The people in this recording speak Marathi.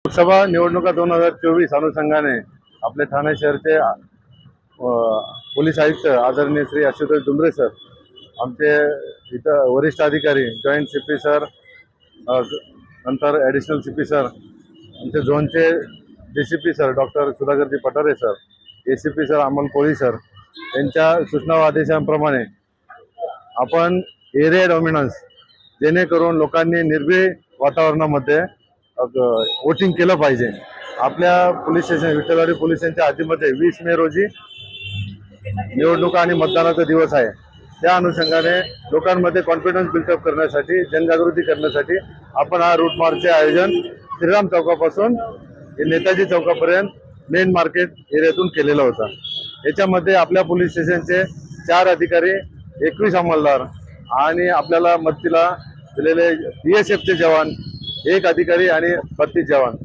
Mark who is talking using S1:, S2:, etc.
S1: लोकसभा निवडणुका 2024 अनुषंगाने आपले ठाणे शहरचे पोलीस आयुक्त आदरणीय श्री आशुतोष डुमरे सर, आमचे इथं वरिष्ठ अधिकारी जॉईंट सीपी सर, नंतर ॲडिशनल सीपी सर, आमचे झोनचे DCP sir doctor Sudhakarji Pathare sir, ACP sir Amol Koli sir यांच्या सूचना व आदेशांप्रमाणे आपण एरिया डॉमिनन्स जेणेकरून लोकांनी निर्भय वातावरणामध्ये वोटिंग केलं पाहिजे। आपल्या पोलीस स्टेशन विठ्ठलवाडी पोलीस स्टेशनच्या हद्दीमध्ये 20 मे रोजी निवडणुका आणि मतदानाचा दिवस आहे। त्या अनुषंगाने लोकांमध्ये कॉन्फिडन्स बिल्डअप करण्यासाठी, जनजागृती करण्यासाठी आपण हा रूट मार्चचे आयोजन श्रीराम चौकापासून नेताजी चौकापर्यंत मेन मार्केट एरियातून केलेला होता। याच्यामध्ये आपल्या पोलीस स्टेशनचे 4 अधिकारी, 21 अंमलदार आणि आपल्याला मदतीला दिलेले BSFचे जवान 1 अधिकारी आणि 32 जवान